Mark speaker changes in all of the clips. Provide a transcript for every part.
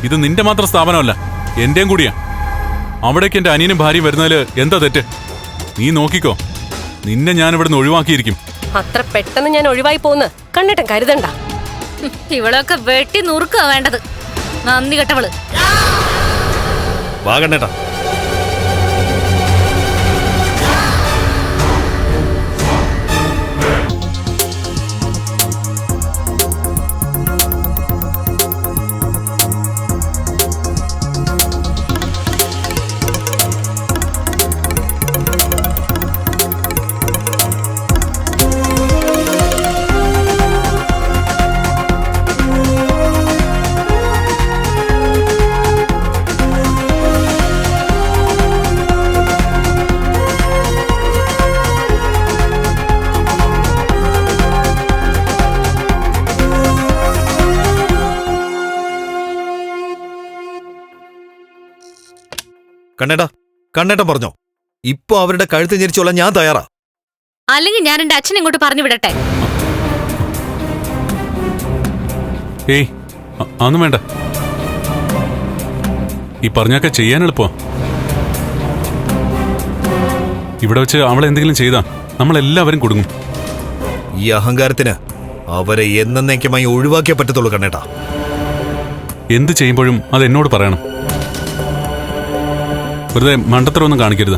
Speaker 1: ഇത് നിന്റെ മാത്രം സ്ഥാപനമല്ല, എന്റെയും കൂടിയാ. അവിടേക്ക് എന്റെ അനിയനും ഭാര്യയും വരുന്നതില് എന്താ തെറ്റ്? നീ നോക്കിക്കോ, നിന്നെ ഞാൻ ഇവിടുന്ന് ഒഴിവാക്കിയിരിക്കും.
Speaker 2: അത്ര പെട്ടെന്ന് ഞാൻ ഒഴിവായി പോന്ന് കണ്ണേട്ടൻ കരുതണ്ട.
Speaker 3: ഇവളൊക്കെ വെട്ടി നുറുക്കുക വേണ്ടത്. നന്ദി കെട്ടവള്.
Speaker 4: വാ കണ്ണേട്ടാ. കണ്ണേട്ടാ, കണ്ണേട്ടൻ പറഞ്ഞോ, ഇപ്പൊ അവരുടെ കഴുത്ത് ഞെരിച്ചോളാൻ ഞാൻ തയ്യാറാ.
Speaker 3: അല്ലെങ്കിൽ ഞാൻ എന്റെ അച്ഛനെ ഇങ്ങോട്ട് പറഞ്ഞു വിടട്ടെ?
Speaker 1: ഏയ്, അതൊന്നും വേണ്ട. ഈ പറഞ്ഞൊക്കെ ചെയ്യാൻ എളുപ്പമാ. ഇവിടെ വെച്ച് അവളെന്തെങ്കിലും ചെയ്താ നമ്മളെല്ലാവരും കുടുങ്ങും.
Speaker 4: ഈ അഹങ്കാരത്തിന് അവരെ എന്നേക്കുമായി ഒഴിവാക്കിയേ പറ്റത്തുള്ളൂ കണ്ണേട്ടാ.
Speaker 1: എന്ത് ചെയ്യുമ്പോഴും അത് എന്നോട് പറയണം. വെറുതെ മണ്ടത്തരമൊന്നും കാണിക്കരുത്.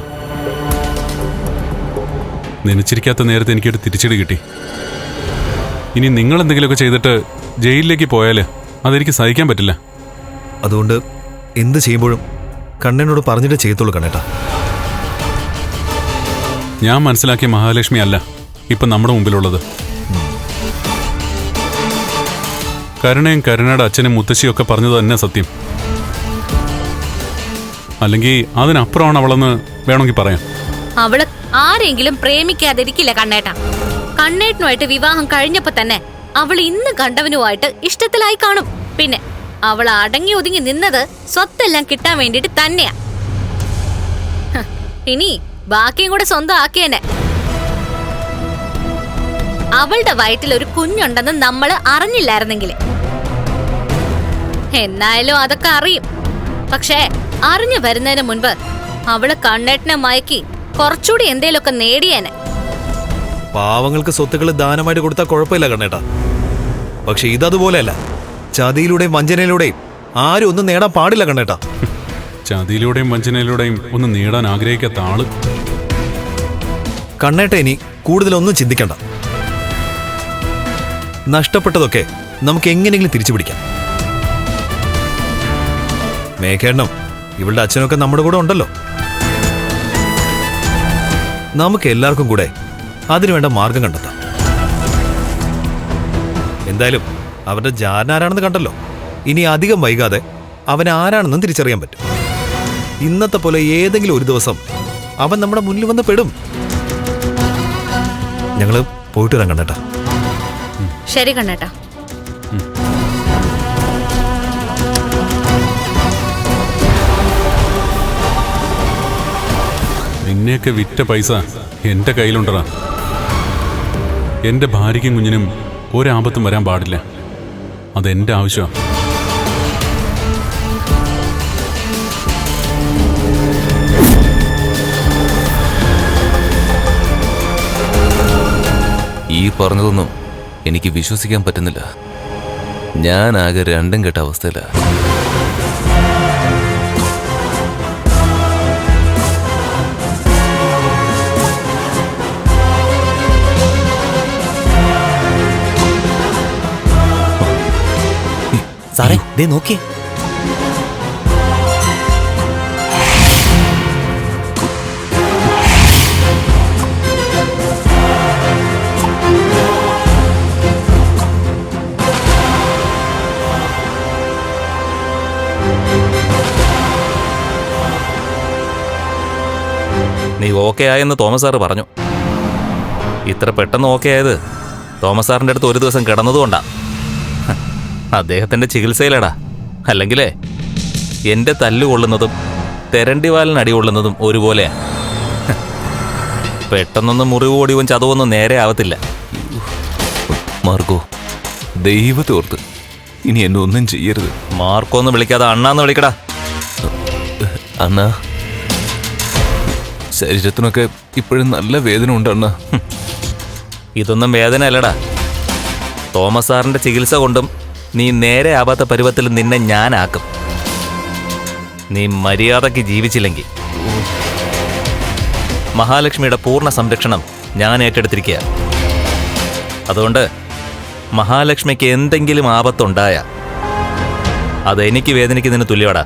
Speaker 1: നനച്ചിരിക്കാത്ത നേരത്തെ എനിക്കൊരു തിരിച്ചടി കിട്ടി. ഇനി നിങ്ങൾ എന്തെങ്കിലുമൊക്കെ ചെയ്തിട്ട് ജയിലിലേക്ക് പോയാല് അതെനിക്ക് സഹിക്കാൻ പറ്റില്ല.
Speaker 4: അതുകൊണ്ട് എന്ത് ചെയ്യുമ്പോഴും കണ്ണനോട് പറഞ്ഞിട്ട് ചെയ്യത്തുള്ളൂ കണ്ണേട്ടാ.
Speaker 1: ഞാൻ മനസ്സിലാക്കിയ മഹാലക്ഷ്മി അല്ല ഇപ്പൊ നമ്മുടെ മുമ്പിലുള്ളത്. കരുണയും കരുണയുടെ അച്ഛനും മുത്തശ്ശിയും ഒക്കെ പറഞ്ഞത് തന്നെ സത്യം. അല്ലെങ്കിൽ അതിനപ്പുറമാണ് അവളെന്ന് വേണമെങ്കിൽ പറയാം.
Speaker 3: അവള് ആരെങ്കിലും പ്രേമിക്കാതിരിക്കില്ല കണ്ണേട്ട. കണ്ണേട്ടനുമായിട്ട് വിവാഹം കഴിഞ്ഞപ്പോ തന്നെ അവൾ ഇന്ന് കണ്ടവനുമായിട്ട് ഇഷ്ടത്തിലായി കാണും. പിന്നെ അവൾ അടങ്ങി ഒതുങ്ങി നിന്നത് സ്വത്തെല്ലാം കിട്ടാൻ വേണ്ടിട്ട് തന്നെയാ. ഇനി ബാക്കിയും കൂടെ സ്വന്തം ആക്കിയേനെ. അവളുടെ വയറ്റിൽ ഒരു കുഞ്ഞുണ്ടെന്ന് നമ്മൾ അറിഞ്ഞില്ലായിരുന്നെങ്കിൽ. എന്നായാലും അതൊക്കെ അറിയും. പക്ഷേ അറിഞ്ഞു വരുന്നതിന് മുൻപ് അവള് കണ്ണേട്ടനെ മയക്കി കുറച്ചുകൂടി എന്തേലൊക്കെ നേടിയേനെ.
Speaker 4: പാവങ്ങൾക്ക് സ്വത്തുക്കൾ ദാനമായിട്ട് കൊടുത്താൽ കുഴപ്പമില്ല കണ്ണേട്ടാ. പക്ഷെ ഇതതുപോലെയല്ല. ചതിയിലൂടെയും വഞ്ചനയിലൂടെയും ആരും ഒന്നും നേടാൻ പാടില്ല കണ്ണേട്ടാ.
Speaker 1: ചതിയിലൂടെയും വഞ്ചനയിലൂടെയും ഒന്നും നേടാൻ ആഗ്രഹിക്കാത്ത ആള്.
Speaker 4: കണ്ണേട്ട ഇനി കൂടുതലൊന്നും ചിന്തിക്കണ്ട. നഷ്ടപ്പെട്ടതൊക്കെ നമുക്ക് എങ്ങനെയെങ്കിലും തിരിച്ചു പിടിക്കാം. മേഘേണ്ണും ഇവളുടെ അച്ഛനൊക്കെ നമ്മുടെ കൂടെ ഉണ്ടല്ലോ. നമുക്ക് എല്ലാവർക്കും കൂടെ അതിനുവേണ്ട മാർഗം കണ്ടെത്താം. എന്തായാലും അവരുടെ ജാരൻ ആരാണെന്ന് കണ്ടല്ലോ. ഇനി അധികം വൈകാതെ അവൻ ആരാണെന്നും തിരിച്ചറിയാൻ പറ്റും. ഇന്നത്തെ പോലെ ഏതെങ്കിലും ഒരു ദിവസം അവൻ നമ്മുടെ മുന്നിൽ വന്ന് പെടും. ഞങ്ങള് പോയിട്ട് വരാം കണ്ണേട്ടാ.
Speaker 3: ശരി കണ്ണേട്ടാ.
Speaker 1: നിന്നെയൊക്കെ വിറ്റ പൈസ എന്റെ കയ്യിലുണ്ടടാ. എന്റെ ഭാര്യയ്ക്കും കുഞ്ഞിനും ഒരാപത്തും വരാൻ പാടില്ല. അതെന്റെ ആവശ്യമാണ്.
Speaker 5: ഈ പറഞ്ഞതൊന്നും എനിക്ക് വിശ്വസിക്കാൻ പറ്റുന്നില്ല. ഞാൻ ആകെ രണ്ടും കെട്ട അവസ്ഥയിലാണ്.
Speaker 6: സാറേ ദേ നോക്കിയേ.
Speaker 5: നീ ഓക്കെ ആയെന്ന് തോമസ് സാറ് പറഞ്ഞു. ഇത്ര പെട്ടെന്ന് ഓക്കെ ആയത് തോമസ് സാറിൻ്റെ അടുത്ത് ഒരു ദിവസം കിടന്നതുകൊണ്ടാ. അദ്ദേഹത്തിൻ്റെ ചികിത്സയിലടാ. അല്ലെങ്കിലേ എൻ്റെ തല്ലുകൊള്ളുന്നതും തെരണ്ടിവാലിന് അടികൊള്ളുന്നതും ഒരുപോലെയാണ്. പെട്ടെന്നൊന്നും മുറിവ് ഓടിയും ചതവൊന്നും നേരെ ആവത്തില്ല. മാർഗോ, ദൈവത്തോർത്ത്
Speaker 6: ഇനി എന്നെ ഒന്നും ചെയ്യരുത്.
Speaker 5: മാർക്കോന്ന് വിളിക്കാതെ അണ്ണാന്ന് വിളിക്കടാ.
Speaker 6: അണ്ണാ, ശരീരത്തിനൊക്കെ ഇപ്പോഴും നല്ല വേദന ഉണ്ട് അണ്ണാ.
Speaker 5: ഇതൊന്നും വേദന അല്ലടാ. തോമസ് സാറിന്റെ ചികിത്സ കൊണ്ടും നീ നേരെ ആവാത്ത പരുവത്തിൽ നിന്നെ ഞാനാക്കും. നീ മര്യാദയ്ക്ക് ജീവിച്ചില്ലെങ്കിൽ മഹാലക്ഷ്മിയുടെ പൂർണ്ണ സംരക്ഷണം ഞാൻ ഏറ്റെടുത്തിരിക്കുക. അതുകൊണ്ട് മഹാലക്ഷ്മിക്ക് എന്തെങ്കിലും ആപത്തുണ്ടായ അതെനിക്ക് വേദനിക്കുന്നതിന് തുല്യമാടാ.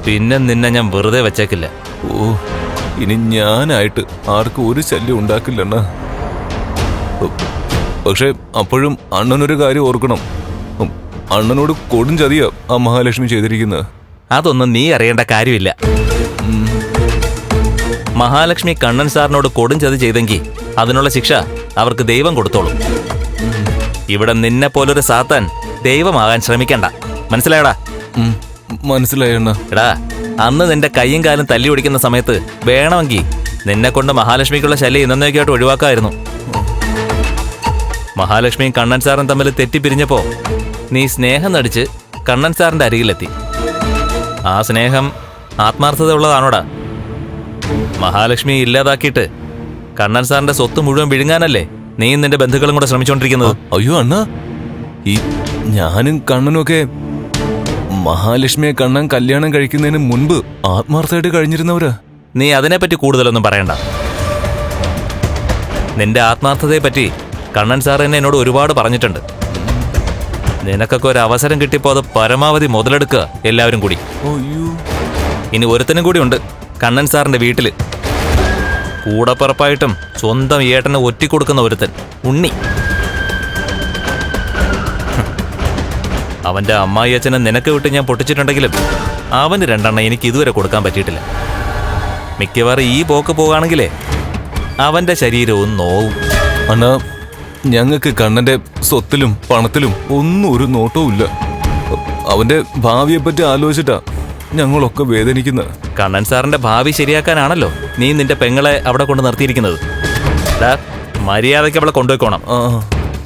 Speaker 5: പിന്നെ നിന്നെ ഞാൻ വെറുതെ വെച്ചേക്കില്ല.
Speaker 6: ഓ, ഇനി ഞാനായിട്ട് ആർക്കും ഒരു ശല്യം ഉണ്ടാക്കില്ലണ്ണ. പക്ഷെ അപ്പോഴും അണ്ണനൊരു കാര്യം ഓർക്കണം. അണ്ണനോട് കൊടും ചതിയാ ആ മഹാലക്ഷ്മി ചെയ്തിരിക്കുന്നത്.
Speaker 5: അതൊന്നും നീ അറിയേണ്ട കാര്യമില്ല. മഹാലക്ഷ്മി കണ്ണൻ സാറിനോട് കൊടും ചതി ചെയ്തെങ്കിൽ അതിനുള്ള ശിക്ഷ അവർക്ക് ദൈവം കൊടുത്തോളും. ഇവിടെ നിന്നെ പോലൊരു സാത്താൻ ദൈവമാകാൻ ശ്രമിക്കണ്ട. മനസ്സിലായടാ?
Speaker 6: മനസ്സിലായണ്ണ.
Speaker 5: എടാ, അന്ന് നിന്റെ കൈയും കാലും തല്ലി ഒടിക്കുന്ന സമയത്ത് വേണമെങ്കിൽ നിന്നെ കൊണ്ട് മഹാലക്ഷ്മിക്കുള്ള ശല്യം ഇന്നേക്കായിട്ട് ഒഴിവാക്കായിരുന്നു. മഹാലക്ഷ്മിയും കണ്ണൻ സാറും തമ്മിൽ തെറ്റിപ്പിരിഞ്ഞപ്പോ നീ സ്നേഹം നടിച്ച് കണ്ണൻ സാറിന്റെ അരികിലെത്തി. ആ സ്നേഹം ആത്മാർത്ഥത ഉള്ളതാണോടാ? മഹാലക്ഷ്മിയെ ഇല്ലാതാക്കിയിട്ട് കണ്ണൻ സാറിന്റെ സ്വത്ത് മുഴുവൻ വിഴുങ്ങാനല്ലേ നീ നിന്റെ ബന്ധുക്കളും കൂടെ ശ്രമിച്ചുകൊണ്ടിരിക്കുന്നത്?
Speaker 6: അയ്യോ അണ്ണ, ഈ ഞാനും കണ്ണനും ഒക്കെ മഹാലക്ഷ്മിയെ കണ്ണൻ കല്യാണം കഴിക്കുന്നതിന് മുൻപ് ആത്മാർത്ഥമായിട്ട് കഴിഞ്ഞിരുന്നവരാ.
Speaker 5: നീ അതിനെപ്പറ്റി കൂടുതലൊന്നും പറയണ്ട. നിന്റെ ആത്മാർത്ഥതയെപ്പറ്റി കണ്ണൻ സാർ എന്നെ എന്നോട് ഒരുപാട് പറഞ്ഞിട്ടുണ്ട്. നിനക്കൊക്കെ ഒരു അവസരം കിട്ടിയപ്പോ അത് പരമാവധി മുതലെടുക്കുക എല്ലാവരും കൂടി. ഇനി ഒരുത്തനും കൂടി ഉണ്ട് കണ്ണൻ സാറിന്റെ വീട്ടില്, കൂടപ്പറപ്പായിട്ടും സ്വന്തം ഏട്ടനെ ഒറ്റിക്കൊടുക്കുന്ന ഒരുത്തൻ, ഉണ്ണി. അവന്റെ അമ്മായി അച്ഛനെ നിനക്ക് വിട്ട് ഞാൻ പൊട്ടിച്ചിട്ടുണ്ടെങ്കിലും അവന് 2 എണ്ണം എനിക്ക് ഇതുവരെ കൊടുക്കാൻ പറ്റിയിട്ടില്ല. മിക്കവാറും ഈ പോക്ക് പോവുകയാണെങ്കിലേ അവന്റെ ശരീരവും നോവും.
Speaker 6: അണ്ണാ, ഞങ്ങൾക്ക് കണ്ണന്റെ സ്വത്തിലും പണത്തിലും ഒന്നും ഒരു നോട്ടവും ഇല്ല. അവന്റെ ഭാവിയെപ്പറ്റി ആലോചിച്ചിട്ടാ ഞങ്ങളൊക്കെ വേദനിക്കുന്നത്.
Speaker 5: കണ്ണൻ സാറിന്റെ ഭാവി ശരിയാക്കാനാണല്ലോ നീ നിന്റെ പെങ്ങളെ അവിടെ കൊണ്ട് നിർത്തിയിരിക്കുന്നത്. മര്യാദയ്ക്ക് അവളെ കൊണ്ടുപോയിക്കോണം.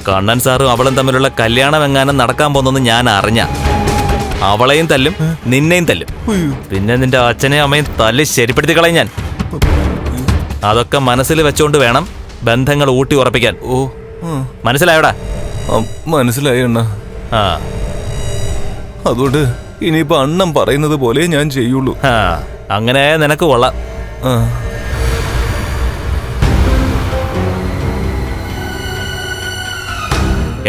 Speaker 5: കണ്ണൻ സാറും അവളും തമ്മിലുള്ള കല്യാണം എങ്ങാനും നടക്കാൻ പോകുന്നെന്ന് ഞാൻ അറിഞ്ഞ അവളെയും തല്ലും നിന്നെയും തല്ലും. പിന്നെ നിന്റെ അച്ഛനെയും അമ്മയും തല്ലി ശരിപ്പെടുത്തി കളയും ഞാൻ. അതൊക്കെ മനസ്സിൽ വെച്ചോണ്ട് വേണം ബന്ധങ്ങൾ ഊട്ടി ഉറപ്പിക്കാൻ.
Speaker 6: ഓ,
Speaker 5: മനസ്സിലായോടാ?
Speaker 6: മനസ്സിലായി അണ്ണ.
Speaker 5: ആ,
Speaker 6: അതുകൊണ്ട് ഇനിയിപ്പോ അണ്ണൻ പറയുന്നത് പോലെ ഞാൻ ചെയ്യുള്ളൂ.
Speaker 5: അങ്ങനെ നിനക്ക് കൊള്ളാം.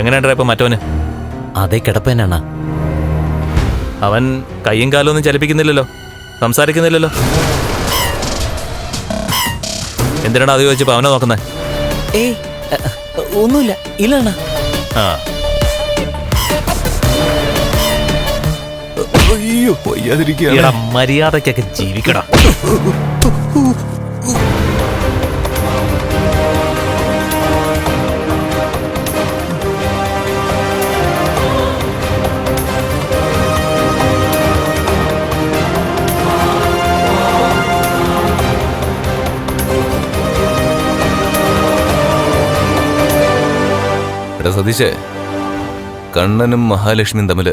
Speaker 5: എങ്ങനെയുണ്ടാ ഇപ്പൊ മറ്റവന്?
Speaker 7: അതേ കിടപ്പനാണ്.
Speaker 5: അവൻ കയ്യും കാലും ഒന്നും ചലിപ്പിക്കുന്നില്ലല്ലോ, സംസാരിക്കുന്നില്ലല്ലോ. എന്തിനാണ് അത് ചോദിച്ചപ്പോ അവനെ നോക്കുന്നേ?
Speaker 7: ഏയ് ഒന്നുമില്ല, ഇല്ലണ്ണ.
Speaker 5: ആ,
Speaker 6: അയ്യോ, വയ്യാതിരിക്കുകയാണ്.
Speaker 5: എടാ, മര്യാദക്കൊക്കെ ജീവിക്കടാ.
Speaker 6: സതീശേ, കണ്ണനും മഹാലക്ഷ്മിയും തമ്മില്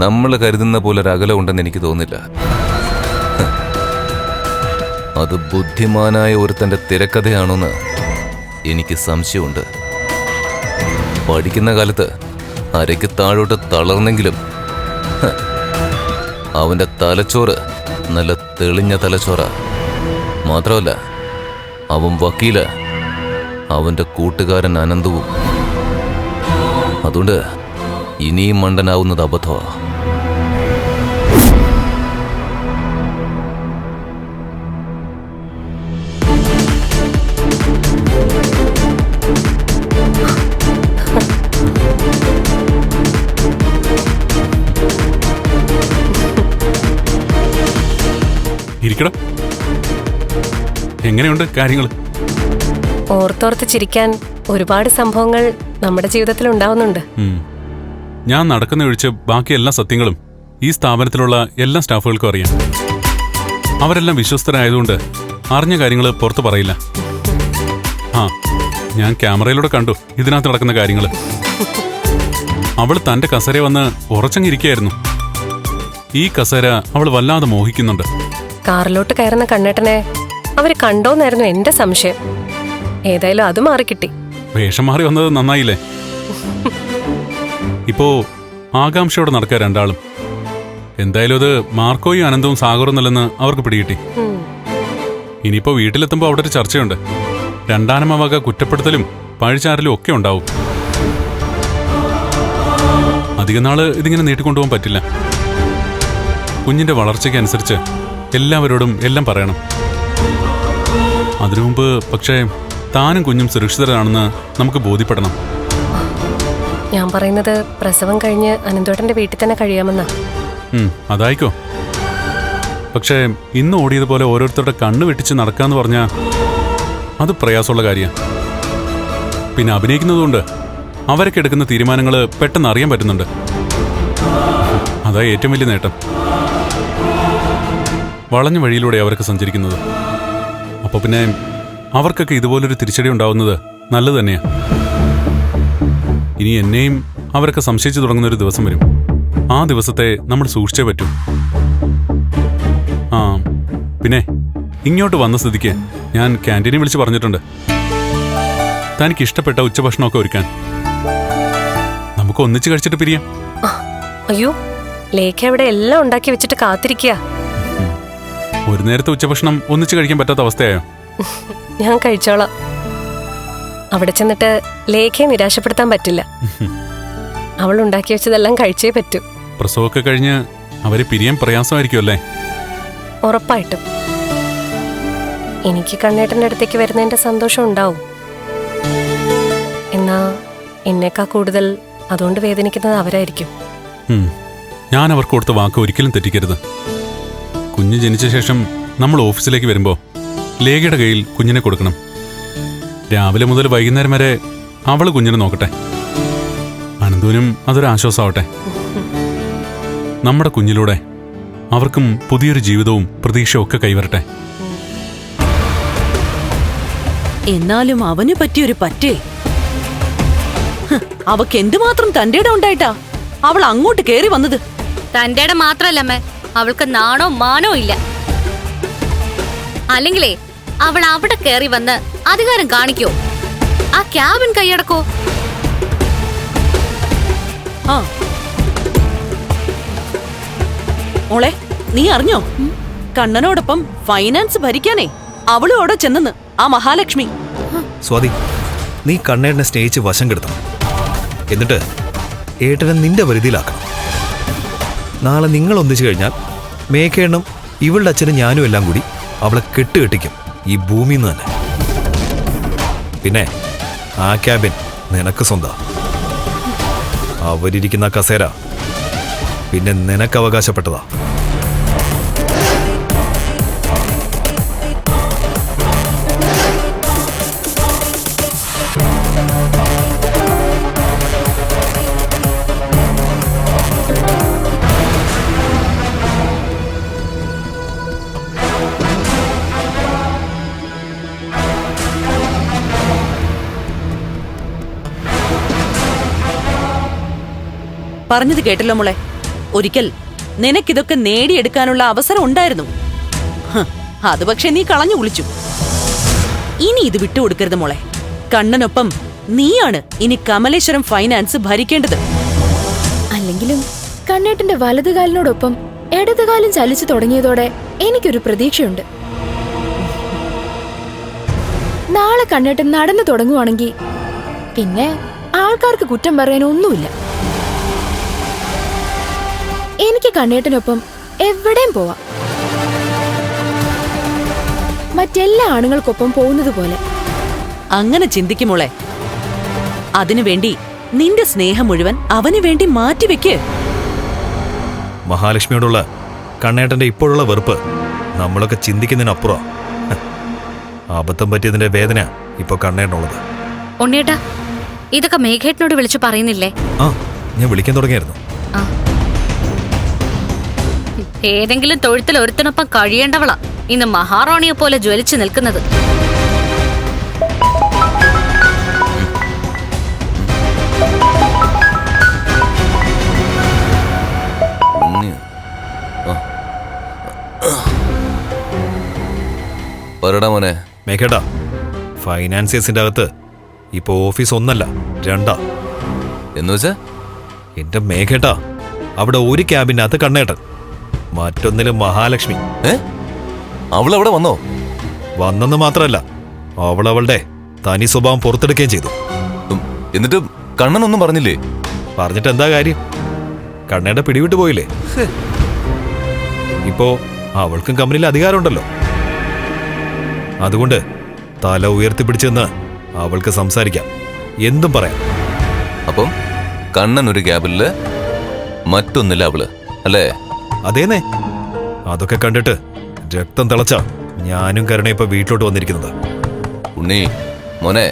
Speaker 6: നമ്മൾ കരുതുന്ന പോലെ ഒരു അകലം ഉണ്ടെന്ന് എനിക്ക് തോന്നുന്നില്ല. അത് ബുദ്ധിമാനായ ഒരുത്തന്റെ തിരക്കഥയാണോന്ന് എനിക്ക് സംശയമുണ്ട്. പഠിക്കുന്ന കാലത്ത് അരയ്ക്ക് താഴോട്ട് തളർന്നെങ്കിലും അവന്റെ തലച്ചോറ് നല്ല തെളിഞ്ഞ തലച്ചോറാ. മാത്രമല്ല, അവൻ വക്കീല, അവന്റെ കൂട്ടുകാരൻ അനന്തവും. അതുകൊണ്ട് ഇനിയും മണ്ടനാവുന്നത് അബദ്ധമാ.
Speaker 1: ഇരിക്കടാ. എങ്ങനെയുണ്ട് കാര്യങ്ങൾ?
Speaker 2: ഓർത്തോർത്ത് ചിരിക്കാൻ ഒരുപാട് സംഭവങ്ങൾ നമ്മുടെ ജീവിതത്തിൽ ഉണ്ടാവുന്നുണ്ട്.
Speaker 1: ഞാൻ നടക്കുന്ന ഒഴിച്ച് ബാക്കി എല്ലാ സത്യങ്ങളും ഈ സ്ഥാപനത്തിലുള്ള എല്ലാ സ്റ്റാഫുകൾക്കും അറിയാം. അവരെല്ലാം വിശ്വസ്തരായതുകൊണ്ട് അറിഞ്ഞ കാര്യങ്ങൾ പുറത്തു പറയില്ല. ഞാൻ ക്യാമറയിലൂടെ കണ്ടു ഇതിനകത്ത് നടക്കുന്ന കാര്യങ്ങൾ. അവൾ തന്റെ കസേര വന്ന് ഉറച്ചങ്ങിരിക്കുകയായിരുന്നു. ഈ കസേര അവൾ വല്ലാതെ മോഹിക്കുന്നുണ്ട്.
Speaker 2: കാറിലോട്ട് കയറുന്ന കണ്ണേട്ടനെ അവര് കണ്ടോന്നായിരുന്നു എന്റെ സംശയം. ഏതായാലും അത് മാറിക്കിട്ടി.
Speaker 1: വേഷം മാറി വന്നത് നന്നായില്ലേ? ഇപ്പോ ആകാംക്ഷയോടെ നടക്കുക രണ്ടാളും. എന്തായാലും അത് മാർക്കോയും അനന്തവും സാഗറും നല്ലെന്ന് അവർക്ക് പിടികിട്ടി. ഇനിയിപ്പോ വീട്ടിലെത്തുമ്പോ അവിടെ ഒരു ചർച്ചയുണ്ട്. രണ്ടാനമ്മ വക കുറ്റപ്പെടുത്തലും പഴിച്ചാരലും ഒക്കെ ഉണ്ടാവും. അധികം നാള് ഇതിങ്ങനെ നീട്ടിക്കൊണ്ടുപോകാൻ പറ്റില്ല. കുഞ്ഞിന്റെ വളർച്ചയ്ക്ക് അനുസരിച്ച് എല്ലാവരോടും എല്ലാം പറയണം. അതിനു മുമ്പ് പക്ഷേ താനും കുഞ്ഞും സുരക്ഷിതരാണെന്ന് നമുക്ക് ബോധ്യപ്പെടണം.
Speaker 2: ഞാൻ പറയുന്നത് പ്രസവം കഴിഞ്ഞ് അനന്തോട്ടന്റെ വീട്ടിൽ തന്നെ കഴിയാമെന്നാ.
Speaker 1: അതായിക്കോ. പക്ഷേ ഇന്ന് ഓടിയതുപോലെ ഓരോരുത്തരുടെ കണ്ണ് വെട്ടിച്ച് നടക്കാന്ന് പറഞ്ഞാൽ അത് പ്രയാസമുള്ള കാര്യമാണ്. പിന്നെ അഭിനയിക്കുന്നതുകൊണ്ട് അവരൊക്കെ എടുക്കുന്ന തീരുമാനങ്ങൾ പെട്ടെന്ന് അറിയാൻ പറ്റുന്നുണ്ട്. അതാ ഏറ്റവും വലിയ നേട്ടം. വളഞ്ഞ വഴിയിലൂടെ അവരൊക്കെ സഞ്ചരിക്കുന്നത്. അപ്പോൾ പിന്നെ അവർക്കൊക്കെ ഇതുപോലൊരു തിരിച്ചടി ഉണ്ടാവുന്നത് നല്ലത് തന്നെയാണ്. ഇനി എന്നെയും അവരൊക്കെ സംശയിച്ചു തുടങ്ങുന്നൊരു ദിവസം വരും. ആ ദിവസത്തെ നമ്മൾ സൂക്ഷിച്ചേ പറ്റൂ. ആ പിന്നെ ഇങ്ങോട്ട് വന്ന സ്ഥിതിക്ക് ഞാൻ ക്യാൻറ്റീനിൽ വിളിച്ച് പറഞ്ഞിട്ടുണ്ട് തനിക്ക് ഇഷ്ടപ്പെട്ട ഉച്ചഭക്ഷണമൊക്കെ ഒരുക്കാൻ. നമുക്ക് ഒന്നിച്ച് കഴിച്ചിട്ട് പിരിയാം.
Speaker 2: അയ്യോ, ലേഖ അവിടെ എല്ലാം ഉണ്ടാക്കി വെച്ചിട്ട് കാത്തിരിക്കുക.
Speaker 1: ഒരു നേരത്തെ ഉച്ചഭക്ഷണം ഒന്നിച്ച് കഴിക്കാൻ പറ്റാത്ത അവസ്ഥയായോ?
Speaker 2: ഞാൻ കഴിച്ചോളാം. അവിടെ ചെന്നിട്ട് ലേഖയെ നിരാശപ്പെടുത്താൻ പറ്റില്ല. അവൾ ഉണ്ടാക്കി വെച്ചതെല്ലാം കഴിച്ചേ പറ്റൂ.
Speaker 1: പ്രസവമൊക്കെ കഴിഞ്ഞ് അവരെ പിരിയാൻ പ്രയാസമായിരിക്കുമല്ലേ?
Speaker 2: ഉറപ്പായിട്ടും. എനിക്ക് കണ്ണേട്ടൻ്റെ അടുത്തേക്ക് വരുന്നതിന്റെ സന്തോഷം ഉണ്ടാവും. എന്നാ എന്നേക്കാൾ കൂടുതൽ അതുകൊണ്ട് വേദനിക്കുന്നത് അവരായിരിക്കും.
Speaker 1: ഞാൻ അവർക്ക് കൊടുത്ത വാക്ക് ഒരിക്കലും തെറ്റിക്കരുത്. കുഞ്ഞ് ജനിച്ച ശേഷം നമ്മൾ ഓഫീസിലേക്ക് വരുമ്പോൾ ലേഖയുടെ കയ്യിൽ കുഞ്ഞിനെ കൊടുക്കണം. രാവിലെ മുതൽ വൈകുന്നേരം വരെ അവള് കുഞ്ഞിനെ നോക്കട്ടെ. അനന്തൂനും അതൊരു ആശ്വാസമാവട്ടെ. നമ്മുടെ കുഞ്ഞിലൂടെ അവർക്കും പുതിയൊരു ജീവിതവും പ്രതീക്ഷയും ഒക്കെ കൈവരട്ടെ.
Speaker 8: എന്നാലും അവന് പറ്റിയൊരു പറ്റേ. അവക്ക് എന്തുമാത്രം തന്റെ ഇടം ഉണ്ടായിട്ടാ അവൾ അങ്ങോട്ട് കേറി വന്നത്.
Speaker 3: തന്റെ ഇടം മാത്രല്ലമ്മേ, അവൾക്ക് നാണോ മാനോ ഇല്ല. അല്ലെങ്കിലേ അവൾ അവിടെ കേറി വന്ന് അധികാരം കാണിക്കോ? ആ ക്യാബിൻ കൈയടക്കോ?
Speaker 8: ആ മോളെ, നീ അറിഞ്ഞോ? കണ്ണനോടൊപ്പം ഫൈനാൻസ് ഭരിക്കാനേ അവളും അവിടെ ചെന്നെന്ന് ആ മഹാലക്ഷ്മി.
Speaker 4: സ്വാതി, നീ കണ്ണേട്ടനെ സ്നേഹിച്ച് വശം കെടുത്തണം. എന്നിട്ട് ഏട്ടനെ നിന്റെ പരിധിയിലാക്കണം. നാളെ നിങ്ങൾ ഒന്നിച്ചു കഴിഞ്ഞാൽ മേഘേണ്ണും ഇവളുടെ അച്ഛനും ഞാനും എല്ലാം കൂടി അവളെ കെട്ടുകെട്ടിക്കും ഈ ഭൂമിയിൽ നിന്ന് തന്നെ. പിന്നെ ആ ക്യാബിൻ നിനക്ക് സ്വന്തം. അവരിയ്ക്കുന്ന കസേര പിന്നെ നിനക്ക് അവകാശപ്പെട്ടതാ.
Speaker 8: പറഞ്ഞത് കേട്ടല്ലോ മോളെ. ഒരിക്കൽ നിനക്കിതൊക്കെ നേടിയെടുക്കാനുള്ള അവസരം ഉണ്ടായിരുന്നു. അത് പക്ഷെ നീ കളഞ്ഞു കുളിച്ചു. ഇനി ഇത് വിട്ടുകൊടുക്കരുത് മോളെ. കണ്ണനൊപ്പം നീയാണ് ഇനി കമലേശ്വരം ഫൈനാൻസ് ഭരിക്കേണ്ടത്.
Speaker 9: അല്ലെങ്കിലും കണ്ണേട്ടന്റെ വലതുകാലിനോടൊപ്പം ഇടതുകാലം ചലിച്ചു തുടങ്ങിയതോടെ എനിക്കൊരു പ്രതീക്ഷയുണ്ട്. നാളെ കണ്ണേട്ടൻ നടന്നു തുടങ്ങുവാണെങ്കിൽ പിന്നെ ആൾക്കാർക്ക് കുറ്റം പറയാനൊന്നുമില്ല. എനിക്ക് കണ്ണേട്ടനൊപ്പം എവിടെയും പോവാം, മറ്റെല്ലാ ആണുങ്ങൾക്കൊപ്പം പോകുന്നത് പോലെ.
Speaker 8: അങ്ങനെ ചിന്തിക്കുമോളെ. അതിനുവേണ്ടി നിന്റെ സ്നേഹം മുഴുവൻ അവന് വേണ്ടി മാറ്റിവെക്ക്.
Speaker 4: മഹാലക്ഷ്മിയോടുള്ള കണ്ണേട്ടന്റെ ഇപ്പോഴുള്ള വെറുപ്പ് നമ്മളൊക്കെ ചിന്തിക്കുന്നതിനപ്പുറം. അബദ്ധം പറ്റിയതിന്റെ വേദന ഇപ്പൊ കണ്ണേട്ടനുള്ളത്.
Speaker 3: ഉണ്ണേട്ടാ, ഇതൊക്കെ മേഘേട്ടനോട് വിളിച്ചു പറയുന്നില്ലേ?
Speaker 4: ആ, ഞാൻ വിളിക്കാൻ തുടങ്ങിയായിരുന്നു.
Speaker 3: ഏതെങ്കിലും തൊഴുത്തിൽ ഒരുത്തിനൊപ്പം കഴിയേണ്ടവളാ ഇന്ന് മഹാറാണിയെ പോലെ ജ്വലിച്ചു നിൽക്കുന്നത്.
Speaker 6: പറടാ മോനെ.
Speaker 4: മേഘേട്ടാ, ഫൈനാൻസിയേഴ്സിന്റെ അകത്ത് ഇപ്പൊ ഓഫീസ് 1 2
Speaker 6: എന്നുവെച്ചാ
Speaker 4: എന്റെ മേഘേട്ടാ, അവിടെ ഒരു ക്യാബിനകത്ത് കണ്ണേട്ടൻ, മറ്റൊന്നിലും മഹാലക്ഷ്മി.
Speaker 6: അവളവിടെ വന്നോ?
Speaker 4: വന്നെന്ന് മാത്രമല്ല, അവളുടെ തനി സ്വഭാവം പുറത്തെടുക്കുകയും ചെയ്തു.
Speaker 6: എന്നിട്ട് കണ്ണനൊന്നും പറഞ്ഞില്ലേ?
Speaker 4: പറഞ്ഞിട്ട് എന്താ കാര്യം? കണ്ണേട്ട പിടിവിട്ടു പോയില്ലേ? ഇപ്പോ അവൾക്കും കമ്പനിയിൽ അധികാരമുണ്ടല്ലോ. അതുകൊണ്ട് തല ഉയർത്തിപ്പിടിച്ചെന്ന് അവൾക്ക് സംസാരിക്കാം, എന്തും പറയാം.
Speaker 6: അപ്പം കണ്ണൻ ഒരു ക്യാബില്, മറ്റൊന്നില്ല അവള്, അല്ലേ?
Speaker 4: അതേന്നെ. അതൊക്കെ കണ്ടിട്ട് രക്തം തിളച്ച ഞാനും കരുണ ഇപ്പൊ വീട്ടിലോട്ട് വന്നിരിക്കുന്നത്.
Speaker 6: ഉണ്ണി മോനെ,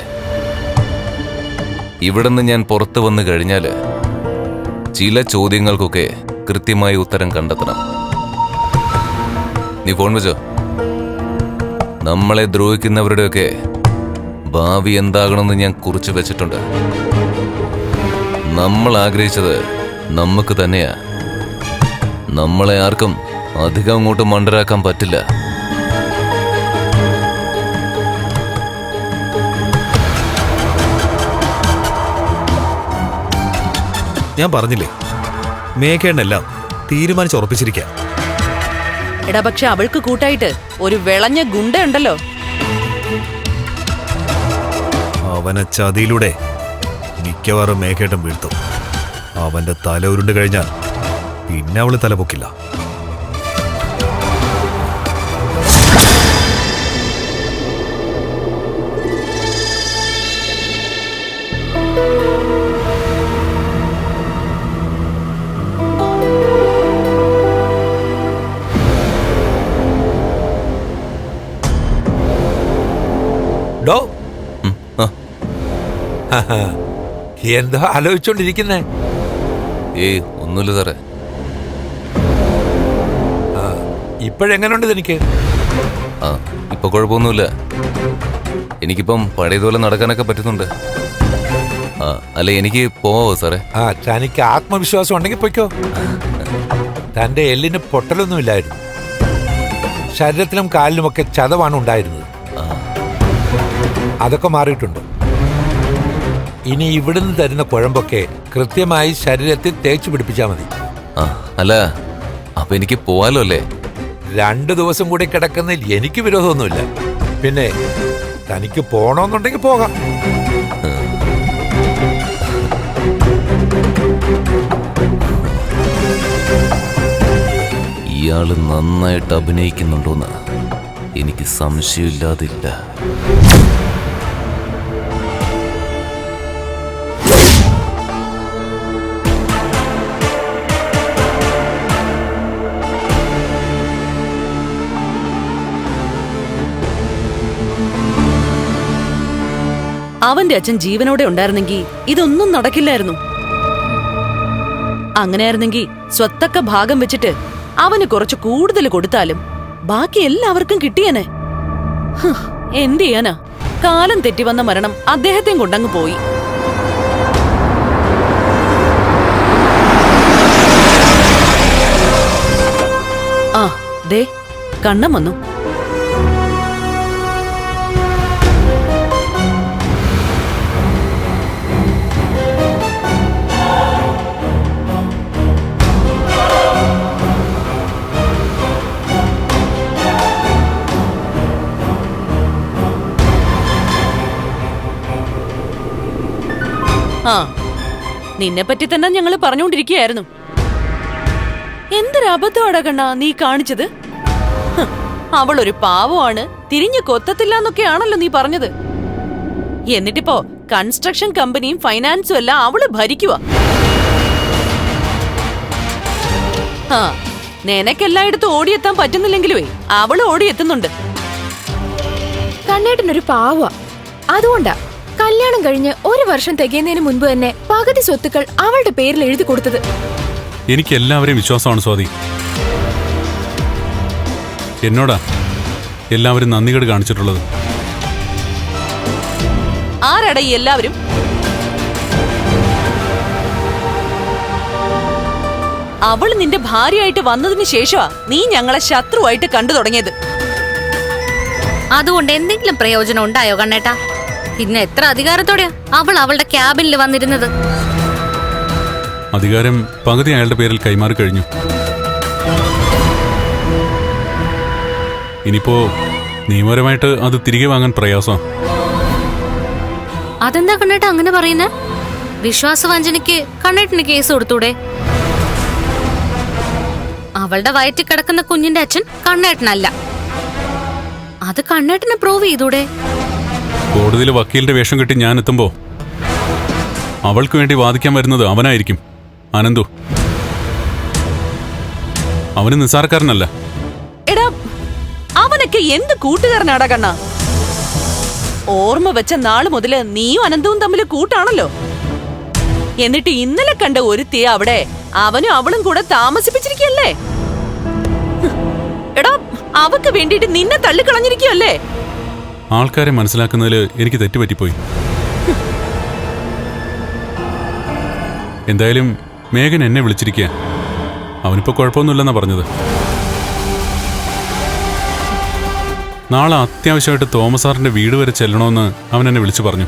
Speaker 6: ഇവിടുന്ന് ഞാൻ പുറത്തു വന്നു കഴിഞ്ഞാല് ചില ചോദ്യങ്ങൾക്കൊക്കെ കൃത്യമായ ഉത്തരം കണ്ടെത്തണം. നീ ഫോൺ വെച്ചോ. നമ്മളെ ദ്രോഹിക്കുന്നവരുടെയൊക്കെ ഭാവി എന്താകണമെന്ന് ഞാൻ കുറിച്ച് വെച്ചിട്ടുണ്ട്. നമ്മൾ ആഗ്രഹിച്ചത് നമുക്ക് തന്നെയാ. നമ്മളെ ആർക്കും അധികം അങ്ങോട്ട് മണ്ടരാക്കാൻ പറ്റില്ല.
Speaker 4: ഞാൻ പറഞ്ഞില്ലേ, മേഘേണ്ണെല്ലാം തീരുമാനിച്ചുറപ്പിച്ചിരിക്കാം.
Speaker 8: എടാ, പക്ഷെ അവൾക്ക് കൂട്ടായിട്ട് ഒരു വിളഞ്ഞ ഗുണ്ടയുണ്ടല്ലോ.
Speaker 4: അവനെ ചതിയിലൂടെ മിക്കവാറും മേഘേട്ടൻ വീഴ്ത്തും. അവന്റെ തല ഉരുണ്ട് കഴിഞ്ഞാൽ പിന്നെ അവള് തലപൊക്കില്ല.
Speaker 10: ഡോ, എന്താ ആലോചിച്ചോണ്ടിരിക്കുന്നേ?
Speaker 6: ഏയ് ഒന്നുമില്ല സാറേ.
Speaker 10: ഇപ്പോഴെങ്ങനെയുണ്ട് എനിക്ക്?
Speaker 6: ഇപ്പൊ കുഴപ്പമൊന്നുമില്ല. എനിക്കിപ്പം പഴയതുപോലെ നടക്കാനൊക്കെ പറ്റുന്നുണ്ട്. അല്ല, എനിക്ക് പോവോ സാറേ?
Speaker 10: തനിക്ക് ആത്മവിശ്വാസം ഉണ്ടെങ്കിൽ പൊയ്ക്കോ. തന്റെ എല്ലിന് പൊട്ടലൊന്നുമില്ലായിരുന്നു, ശരീരത്തിലും കാലിലുമൊക്കെ ചതവാണ് ഉണ്ടായിരുന്നത്. അതൊക്കെ മാറിയിട്ടുണ്ട്. ഇനി ഇവിടുന്ന് തരുന്ന കുഴമ്പൊക്കെ കൃത്യമായി ശരീരത്തിൽ തേച്ചു പിടിപ്പിച്ചാൽ മതി.
Speaker 6: അല്ല, അപ്പൊ എനിക്ക് പോവാലോ അല്ലേ?
Speaker 10: 2 ദിവസം കൂടി കിടക്കുന്നതിൽ എനിക്ക് വിരോധമൊന്നുമില്ല. പിന്നെ തനിക്ക് പോണോന്നുണ്ടെങ്കിൽ പോകാം.
Speaker 6: ഇയാള് നന്നായിട്ട് അഭിനയിക്കുന്നുണ്ടോന്ന് എനിക്ക് സംശയമില്ലാതില്ല.
Speaker 8: അവന്റെ അച്ഛൻ ജീവനോടെ ഉണ്ടായിരുന്നെങ്കിൽ ഇതൊന്നും നടക്കില്ലായിരുന്നു. അങ്ങനെയായിരുന്നെങ്കിൽ സ്വത്തൊക്കെ ഭാഗം വെച്ചിട്ട് അവന് കുറച്ച് കൂടുതൽ കൊടുത്താലും ബാക്കി എല്ലാവർക്കും കിട്ടിയനെ. എന്ത് ചെയ്യാനാ, കാലം തെറ്റി വന്ന മരണം അദ്ദേഹത്തെയും കൊണ്ടങ്ങ് പോയി. ദേ കണ്ണം വന്നു. നിന്നെപ്പറ്റി തന്നെ ഞങ്ങള് പറഞ്ഞുകൊണ്ടിരിക്കുകയായിരുന്നു. എന്തൊരബദ്ധമാടാ കണ്ണാ നീ കാണിച്ചത്. അവളൊരു പാവമാണ്, തിരിഞ്ഞു കൊത്തത്തില്ല എന്നൊക്കെയാണല്ലോ നീ പറഞ്ഞത്. എന്നിട്ടിപ്പോ കൺസ്ട്രക്ഷൻ കമ്പനിയും ഫൈനാൻസും എല്ലാം അവള് ഭരിക്കുക. നിനക്കെല്ലായിടത്തും ഓടിയെത്താൻ പറ്റുന്നില്ലെങ്കിലുവേ അവള് ഓടിയെത്തുന്നുണ്ട്.
Speaker 9: കണ്ണേട്ടനൊരു പാവ. അതുകൊണ്ടാ കല്യാണം കഴിഞ്ഞ് 1 വർഷം തികയുന്നതിന് മുൻപ് തന്നെ പകുതി സ്വത്തുക്കൾ അവളുടെ പേരിൽ എഴുതി കൊടുത്തത്.
Speaker 1: എനിക്ക് എല്ലാവരെയും വിശ്വാസമാണ് സ്വാതി. എന്നോടാ എല്ലാവരും നന്ദികേട് കാണിച്ചിട്ടുള്ളത്.
Speaker 8: ആരാടാ ഈ എല്ലാവരും? അവള് നിന്റെ ഭാര്യയായിട്ട് വന്നതിന് ശേഷമാ നീ ഞങ്ങളെ ശത്രുവായിട്ട് കണ്ടു തുടങ്ങിയത്.
Speaker 3: അതുകൊണ്ട് എന്തെങ്കിലും പ്രയോജനം ഉണ്ടായോ കണ്ണേട്ടാ? പിന്നെ എത്ര അധികാരത്തോടെയാ അവൾ അവളുടെ ക്യാബിനിൽ വന്നിരുന്നത്?
Speaker 1: അധികാരം പകുതി അയാളുടെ പേരിൽ കൈമാറി കഴിഞ്ഞു. ഇനിയിപ്പോ നിയമപരമായിട്ട് അത് തിരികെ വാങ്ങാൻ പ്രയാസം.
Speaker 3: അതെന്താ കണ്ണേട്ട അങ്ങനെ പറയുന്നേ? വിശ്വാസവഞ്ചനയ്ക്ക് കണ്ണേട്ടന് കേസ് കൊടുത്തൂടെ? അവളുടെ വയറ്റിൽ കിടക്കുന്ന കുഞ്ഞിന്റെ അച്ഛൻ കണ്ണേട്ടനല്ല. അത് കണ്ണേട്ടനെ പ്രൂവ് ചെയ്തൂടെ?
Speaker 1: കോടതിയിൽ വക്കീലിന്റെ വേഷം കെട്ടി ഞാൻ എത്തുമ്പോ അവൾക്ക് വേണ്ടി വാദിക്കാൻ വരുന്നത് അവനായിരിക്കും, അനന്തു. അവന് നിസ്സാരക്കാരനല്ല.
Speaker 8: എടാ, അവനൊക്കെ എന്ത് കൂട്ടുകാരനാടാ കണ്ണ? ഓർമ്മ വെച്ച നാള് മുതല് നീയും അനന്തവും തമ്മിൽ കൂട്ടാണല്ലോ. എന്നിട്ട് ഇന്നലെ കണ്ട ഒരുത്തിയെ അവിടെ അവനും അവളും കൂടെ താമസിപ്പിച്ചിരിക്കല്ലേ? എടാ, അവക്ക് വേണ്ടിട്ട് നിന്നെ തള്ളിക്കളഞ്ഞിരിക്കല്ലേ?
Speaker 1: ആൾക്കാരെ മനസ്സിലാക്കുന്നതിൽ എനിക്ക് തെറ്റുപറ്റിപ്പോയി. എന്തായാലും മേഘൻ എന്നെ വിളിച്ചിരിക്കുക. അവനിപ്പോ കുഴപ്പമൊന്നുമില്ലെന്നാ പറഞ്ഞത്. നാളെ അത്യാവശ്യമായിട്ട് തോമസ് സാറിന്റെ വീട് വരെ ചെല്ലണമെന്ന് അവൻ എന്നെ വിളിച്ചു പറഞ്ഞു.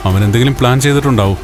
Speaker 1: അവൻ എന്തെങ്കിലും പ്ലാൻ ചെയ്തിട്ടുണ്ടാവും.